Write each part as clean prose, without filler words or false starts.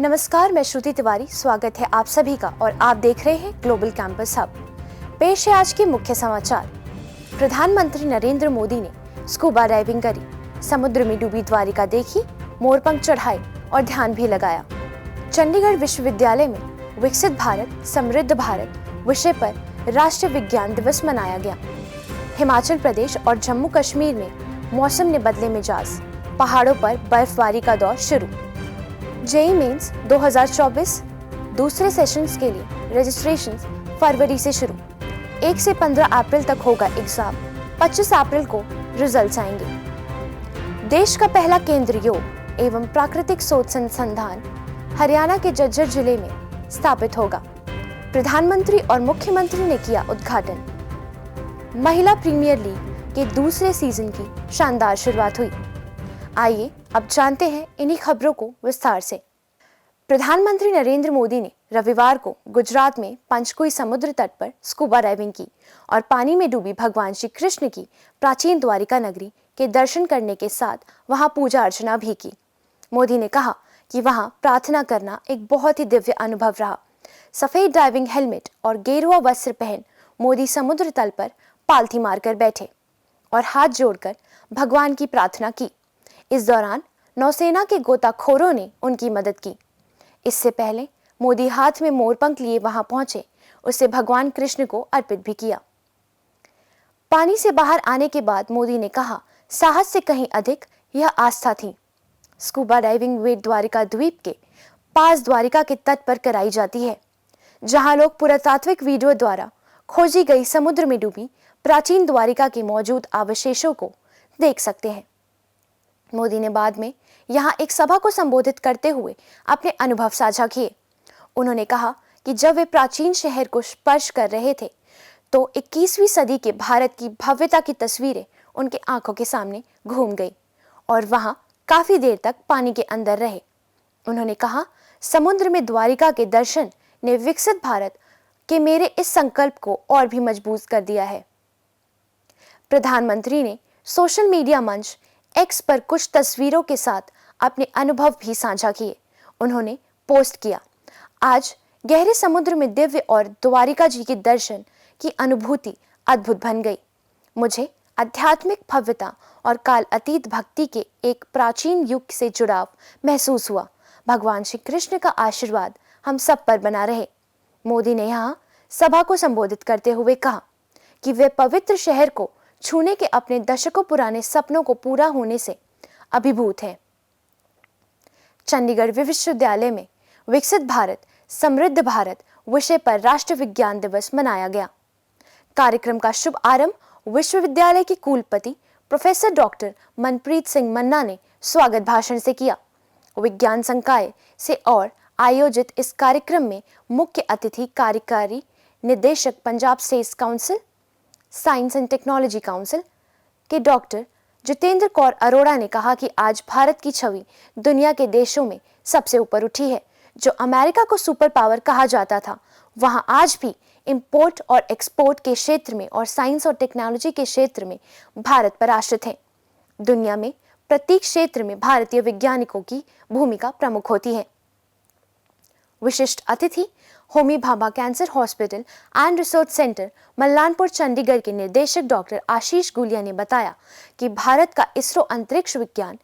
नमस्कार, मैं श्रुति तिवारी। स्वागत है आप सभी का और आप देख रहे हैं ग्लोबल कैंपस हब। पेश है आज के मुख्य समाचार। प्रधानमंत्री नरेंद्र मोदी ने स्कूबा डाइविंग करी, समुद्र में डूबी द्वारिका देखी, मोरपंख चढ़ाए और ध्यान भी लगाया। चंडीगढ़ विश्वविद्यालय में विकसित भारत समृद्ध भारत विषय पर राष्ट्रीय विज्ञान दिवस मनाया गया। हिमाचल प्रदेश और जम्मू कश्मीर में मौसम ने बदले मिजाज, पहाड़ों पर बर्फबारी का दौर शुरू। जेईई मेंस 2024 दूसरे सेशंस के लिए रजिस्ट्रेशन फरवरी से शुरू। 1 से 15 अप्रैल तक होगा एग्जाम, 25 अप्रैल को रिजल्ट्स आएंगे। देश का पहला केंद्र योग एवं प्राकृतिक शोध संस्थान हरियाणा के झज्जर जिले में स्थापित होगा। प्रधानमंत्री और मुख्यमंत्री ने किया उद्घाटन। महिला प्रीमियर लीग के दूसरे सीजन की शानदार शुरुआत हुई। आइए अब जानते हैं इन्हीं खबरों को विस्तार से। प्रधानमंत्री नरेंद्र मोदी ने रविवार को गुजरात में पंचकुई समुद्र तट पर स्कूबा डाइविंग की और पानी में डूबी भगवान श्री कृष्ण की प्राचीन द्वारिका नगरी के दर्शन करने के साथ वहां पूजा अर्चना भी की। मोदी ने कहा कि वहां प्रार्थना करना एक बहुत ही दिव्य अनुभव रहा। सफेद डाइविंग हेलमेट और गेरुआ वस्त्र पहन मोदी समुद्र तल पर पालथी मारकर बैठे और हाथ जोड़कर भगवान की प्रार्थना की। इस दौरान नौसेना के गोताखोरों ने उनकी मदद की। इससे पहले मोदी हाथ में मोरपंख लिए वहां पहुंचे, उसे भगवान कृष्ण को अर्पित भी किया। पानी से बाहर आने के बाद मोदी ने कहा, साहस से कहीं अधिक यह आस्था थी। स्कूबा डाइविंग वे द्वारिका द्वीप के पास द्वारिका के तट पर कराई जाती है, जहां लोग पुरातात्विक वीडियो द्वारा खोजी गई समुद्र में डूबी प्राचीन द्वारिका के मौजूद अवशेषों को देख सकते हैं। मोदी ने बाद में यहां एक सभा को संबोधित करते हुए अपने अनुभव साझा किए। उन्होंने कहा कि जब वे प्राचीन शहर को स्पर्श कर रहे थे तो 21वीं सदी के भारत की भव्यता की तस्वीरें उनके आंखों के सामने घूम गई और वहां काफी देर तक पानी के अंदर रहे। उन्होंने कहा, समुद्र में द्वारिका के दर्शन ने विकसित भारत के मेरे इस संकल्प को और भी मजबूत कर दिया है। प्रधानमंत्री ने सोशल मीडिया मंच एक्स पर कुछ तस्वीरों के साथ अपने अनुभव भी साझा किए। उन्होंने पोस्ट किया, आज गहरे समुद्र में दिव्य और द्वारिका जी के दर्शन की अनुभूति अद्भुत बन गई। मुझे आध्यात्मिक भव्यता और काल अतीत भक्ति के एक प्राचीन युग से जुड़ाव महसूस हुआ। भगवान श्री कृष्ण का आशीर्वाद हम सब पर बना रहे। मोदी ने यहाँ सभा को संबोधित करते हुए कहा कि वे पवित्र शहर को छूने के अपने दशकों पुराने सपनों को पूरा होने से अभिभूत हैं। चंडीगढ़ विश्वविद्यालय में विकसित भारत समृद्ध भारत विषय पर राष्ट्रीय विज्ञान दिवस मनाया गया। कार्यक्रम का शुभ आरंभ विश्वविद्यालय के कुलपति प्रोफेसर डॉक्टर मनप्रीत सिंह मन्ना ने स्वागत भाषण से किया। विज्ञान संकाय से और आयोजित इस कार्यक्रम में मुख्य अतिथि कार्यकारी निदेशक Punjab state council science and technology council के डॉक्टर जितेंद्र कौर अरोड़ा ने कहा कि आज भारत की छवि दुनिया के देशों में सबसे ऊपर उठी है। जो अमेरिका को सुपर पावर कहा जाता था, वहां आज भी इंपोर्ट और एक्सपोर्ट के क्षेत्र में और साइंस और टेक्नोलॉजी के क्षेत्र में भारत पर आश्रित है। दुनिया में प्रत्येक क्षेत्र में भारतीय वैज्ञानिकों की भूमिका प्रमुख होती है। विशिष्ट अतिथि Homi Bhabha cancer hospital and research centre Mullanpur Chandigarh के निदेशक डॉक्टर आशीष गुलिया ने बताया कि भारत का इसरो अंतरिक्ष विज्ञान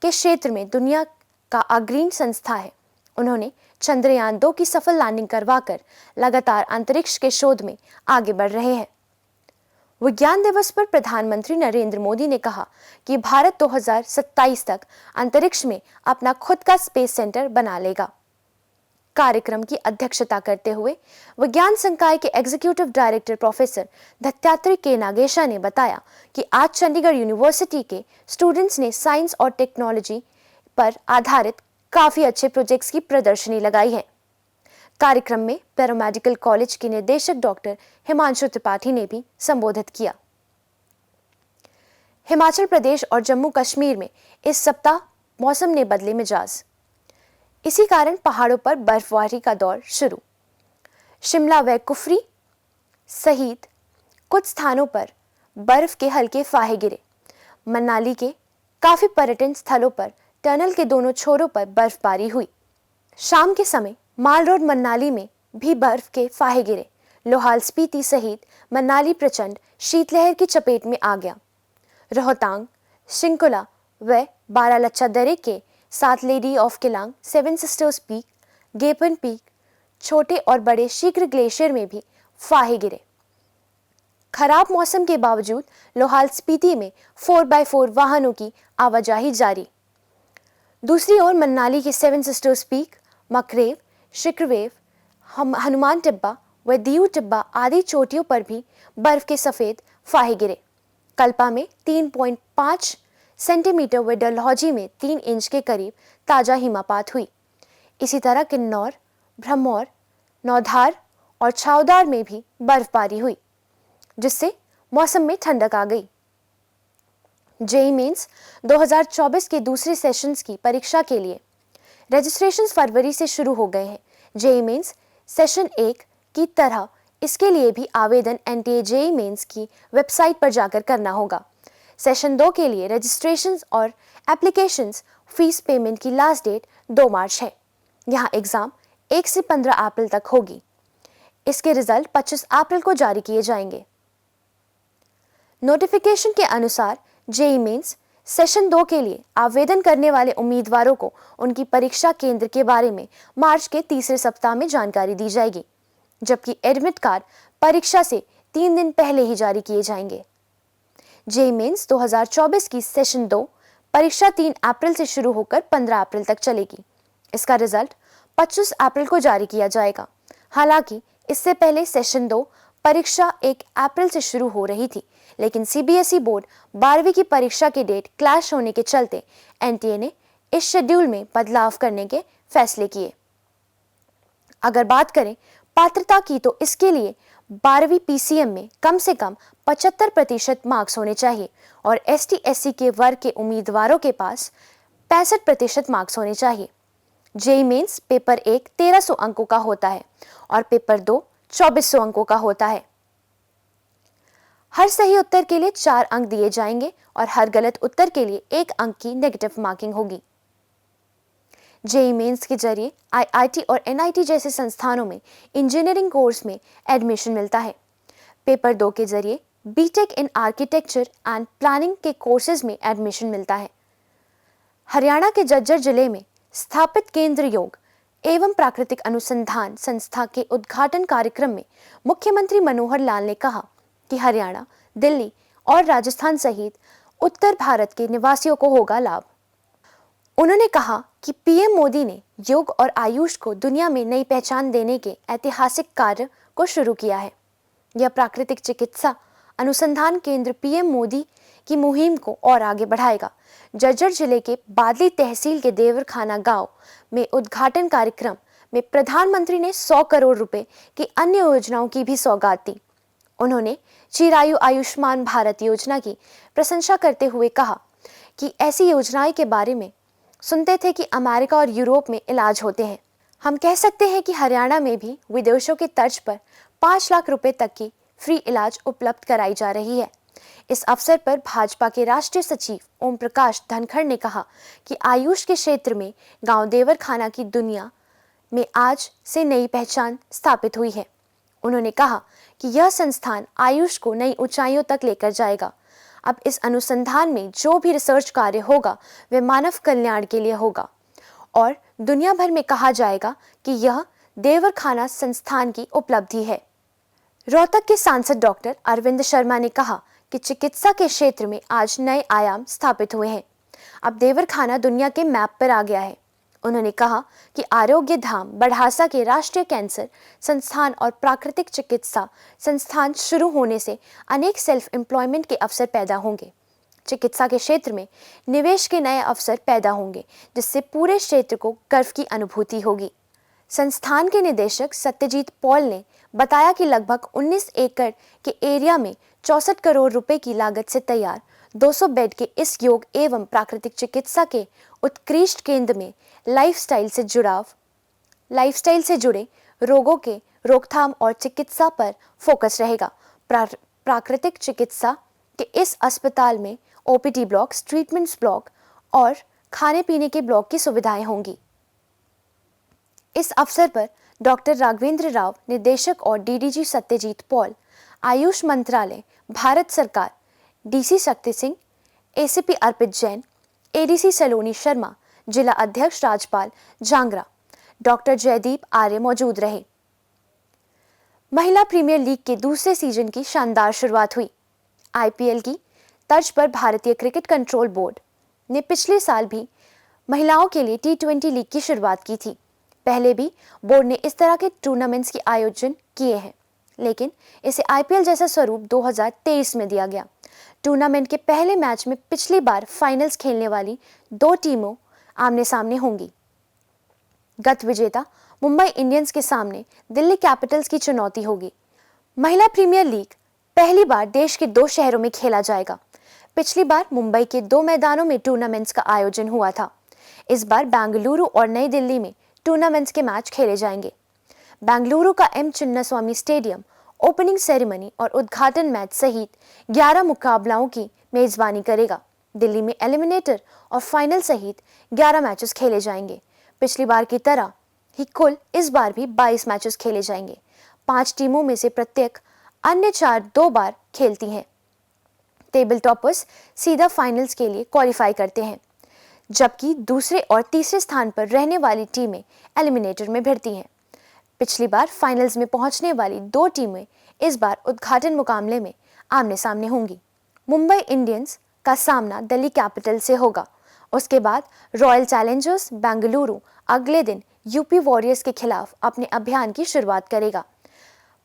के क्षेत्र में दुनिया का अग्रणी संस्था है। उन्होंने चंद्रयान 2 की सफल लैंडिंग करवाकर लगातार अंतरिक्ष के शोध में आगे बढ़ रहे हैं। विज्ञान दिवस पर प्रधानमंत्री नरेंद्र मोदी ने कहा कि भारत 2027 तक अंतरिक्ष में अपना खुद का स्पेस सेंटर बना लेगा। कार्यक्रम की अध्यक्षता करते हुए विज्ञान संकाय के एग्जीक्यूटिव डायरेक्टर प्रोफेसर दत्तात्रेय के नागेशा ने बताया कि आज चंडीगढ़ यूनिवर्सिटी के स्टूडेंट्स ने साइंस और टेक्नोलॉजी पर आधारित काफी अच्छे प्रोजेक्ट्स की प्रदर्शनी लगाई है। कार्यक्रम में पैरामेडिकल कॉलेज के निदेशक डॉक्टर हिमांशु त्रिपाठी ने भी संबोधित किया। हिमाचल प्रदेश और जम्मू कश्मीर में इस सप्ताह मौसम ने बदले मिजाज। इसी कारण पहाड़ों पर बर्फबारी का दौर शुरू। शिमला व कुफरी सहित कुछ स्थानों पर बर्फ के हल्के फाहे गिरे। मनाली के काफी पर्यटन स्थलों पर टनल के दोनों छोरों पर बर्फबारी हुई। शाम के समय माल रोड मनाली में भी बर्फ के फाहे गिरे। लाहौल स्पीति सहित मनाली प्रचंड शीतलहर की चपेट में आ गया। रोहतांग, शिंकुला व बारालच्चा दर्रे के साथ lady of Keylong, seven sisters peak, Gepan peak, छोटे और बड़े शीघ्र ग्लेशियर में भी फाहे गिरे। खराब मौसम के बावजूद लाहौल स्पीति में 4x4 वाहनों की आवाजाही जारी। दूसरी ओर मनाली के सेवन सिस्टर्स पीक, मकरेव, शिक्रवेव, हनुमान टिब्बा व दीऊ टिब्बा आदि चोटियों पर भी बर्फ के सफेद फाहे गिरे। कल्पा में 3.5 सेंटीमीटर व डलहौजी में 3 इंच के करीब ताजा हिमपात हुई। इसी तरह किन्नौर, भ्रमौर, नौधार और छावदार में भी बर्फबारी हुई, जिससे मौसम में ठंडक आ गई। जेईई मेंस 2024 के दूसरे सेशंस की परीक्षा के लिए रजिस्ट्रेशन फरवरी से शुरू हो गए हैं। जेईई मेंस सेशन 1 की तरह इसके लिए भी आवेदन एनटीए जेईई मेंस की वेबसाइट पर जाकर करना होगा। सेशन 2 के लिए रजिस्ट्रेशन और एप्लीकेशंस फीस पेमेंट की लास्ट डेट 2 मार्च है। यहाँ एग्जाम 1 से 15 अप्रैल तक होगी। इसके रिजल्ट 25 अप्रैल को जारी किए जाएंगे। नोटिफिकेशन के अनुसार जेईई मेंस सेशन 2 के लिए आवेदन करने वाले उम्मीदवारों को उनकी परीक्षा केंद्र के बारे में मार्च के तीसरे सप्ताह में जानकारी दी जाएगी, जबकि एडमिट कार्ड परीक्षा से 3 दिन पहले ही जारी किए जाएंगे। जेईई मेंस 2024 की सेशन 2 परीक्षा 3 अप्रैल से शुरू होकर 15 अप्रैल तक चलेगी। इसका रिजल्ट 25 अप्रैल को जारी किया जाएगा। हालांकि इससे पहले सेशन 2 परीक्षा 1 अप्रैल से शुरू हो रही थी, लेकिन सीबीएसई बोर्ड 12वीं की परीक्षा की डेट क्लैश होने के चलते एनटीए ने इस शेड्यूल में बदलाव करने के फैसले किए। अगर बात करें पात्रता की, तो इसके लिए 12वीं पीसीएम में कम से कम 75% मार्क्स होने चाहिए और एसटी/एससी के वर्ग के उम्मीदवारों के पास 65% मार्क्स होने चाहिए। जेईई मेंस पेपर 1 1300 अंकों का होता है और पेपर 2 2400 अंकों का होता है। हर सही उत्तर के लिए 4 अंक दिए जाएंगे और हर गलत उत्तर के लिए 1 अंक की नेगेटिव मार्किंग होगी। जेईई मेंस के जरिए आईआईटी और एनआईटी जैसे संस्थानों में इंजीनियरिंग कोर्स में एडमिशन मिलता है। पेपर 2 के जरिए BTech in architecture and planning के कोर्सेज में एडमिशन मिलता है। हरियाणा के झज्जर जिले में स्थापित केंद्र योग एवं प्राकृतिक अनुसंधान संस्था के उद्घाटन कार्यक्रम में मुख्यमंत्री मनोहर लाल ने कहा कि हरियाणा, दिल्ली और राजस्थान सहित उत्तर भारत के निवासियों को होगा लाभ। उन्होंने कहा कि पीएम मोदी ने योग और आयुष को दुनिया में नई पहचान देने के ऐतिहासिक कार्य को शुरू किया है। यह प्राकृतिक चिकित्सा अनुसंधान केंद्र पीएम मोदी की मुहिम को और आगे बढ़ाएगा। झज्जर जिले के बादली तहसील के देवरखाना गांव में उद्घाटन कार्यक्रम में प्रधानमंत्री ने 100 करोड़ रुपए की अन्य योजनाओं की भी सौगात दी। उन्होंने चिरायु आयुष्मान भारत योजना की प्रशंसा करते हुए कहा कि ऐसी योजनाएं के बारे में सुनते थे कि अमेरिका और यूरोप में इलाज होते हैं। हम कह सकते हैं कि हरियाणा में भी विदेशों के तर्ज पर 5 लाख रुपए तक की फ्री इलाज उपलब्ध कराई जा रही है। इस अवसर पर भाजपा के राष्ट्रीय सचिव ओम प्रकाश धनखड़ ने कहा कि आयुष के क्षेत्र में गांव देवरखाना की दुनिया में आज से नई पहचान स्थापित हुई है। उन्होंने कहा कि यह संस्थान आयुष को नई ऊंचाइयों तक लेकर जाएगा। अब इस अनुसंधान में जो भी रिसर्च कार्य होगा वह मानव कल्याण के लिए होगा और दुनिया भर में कहा जाएगा कि यह देवरखाना संस्थान की उपलब्धि है। रोहतक के सांसद डॉक्टर अरविंद शर्मा ने कहा कि चिकित्सा के क्षेत्र में आज नए आयाम स्थापित हुए हैं। अब देवरखाना दुनिया के मैप पर आ गया है। उन्होंने कहा कि आरोग्य धाम बढ़ासा के राष्ट्रीय कैंसर संस्थान और प्राकृतिक चिकित्सा संस्थान शुरू होने से अनेक सेल्फ एम्प्लॉयमेंट के अवसर पैदा होंगे। चिकित्सा के क्षेत्र में निवेश के नए अवसर पैदा होंगे, जिससे पूरे क्षेत्र को गर्व की अनुभूति होगी। संस्थान के निदेशक सत्यजीत पॉल ने बताया कि लगभग 19 एकड़ के एरिया में 64 करोड़ रुपए की लागत से तैयार 200 बेड के इस योग एवं प्राकृतिक चिकित्सा के उत्कृष्ट केंद्र में लाइफस्टाइल से जुड़े रोगों के रोकथाम और चिकित्सा पर फोकस रहेगा। प्राकृतिक चिकित्सा के इस अस्पताल में ओपीडी ब्लॉक, ट्रीटमेंट्स ब्लॉक और खाने पीने के ब्लॉक की सुविधाएं होंगी। इस अवसर पर डॉक्टर राघवेंद्र राव, निदेशक और डीडीजी सत्यजीत पॉल, आयुष मंत्रालय, भारत सरकार, डीसी शक्ति सिंह, एसीपी अर्पित जैन, एडीसी सलोनी शर्मा, जिला अध्यक्ष राजपाल जांगरा, डॉक्टर जयदीप आर्य मौजूद रहे। महिला प्रीमियर लीग के दूसरे सीजन की शानदार शुरुआत हुई। आईपीएल की तर्ज पर भारतीय क्रिकेट कंट्रोल बोर्ड ने पिछले साल भी महिलाओं के लिए टी20 लीग की शुरुआत की थी। पहले भी बोर्ड ने इस तरह के टूर्नामेंट्स के आयोजन किए हैं, लेकिन इसे आईपीएल जैसा स्वरूप 2023 में दिया गया। टूर्नामेंट के पहले मैच में पिछली बार फाइनल्स खेलने वाली दो टीमों आमने सामने होंगी। गत विजेता मुंबई इंडियंस के सामने दिल्ली कैपिटल्स की चुनौती होगी। महिला प्रीमियर लीग पहली बार देश के 2 शहरों में खेला जाएगा। पिछली बार मुंबई के 2 मैदानों में टूर्नामेंट्स का आयोजन हुआ था। इस बार बेंगलुरु और नई दिल्ली में टूर्नामेंट्स के मैच खेले जाएंगे। बेंगलुरु का M Chinnaswamy stadium opening ceremony और उद्घाटन मैच सहित 11 मुकाबलों की मेजबानी करेगा। दिल्ली में एलिमिनेटर और फाइनल सहित 11 मैचेस खेले जाएंगे। पिछली बार की तरह ही कुल इस बार भी 22 मैचेस खेले जाएंगे। 5 टीमों में से प्रत्येक अन्य 4 2 बार खेलती हैं। टेबल टॉपर्स सीधा फाइनल्स के लिए क्वालिफाई करते हैं, जबकि दूसरे और तीसरे स्थान पर रहने वाली टीमें एलिमिनेटर में भिड़ती हैं। पिछली बार फाइनल्स में पहुंचने वाली 2 टीमें इस बार उद्घाटन मुकाबले में आमने सामने होंगी। मुंबई इंडियंस का सामना दिल्ली कैपिटल से होगा। उसके बाद रॉयल चैलेंजर्स बेंगलुरु अगले दिन यूपी वॉरियर्स के खिलाफ अपने अभियान की शुरुआत करेगा।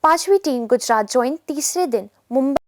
5वीं टीम गुजरात जॉइन तीसरे दिन मुंबई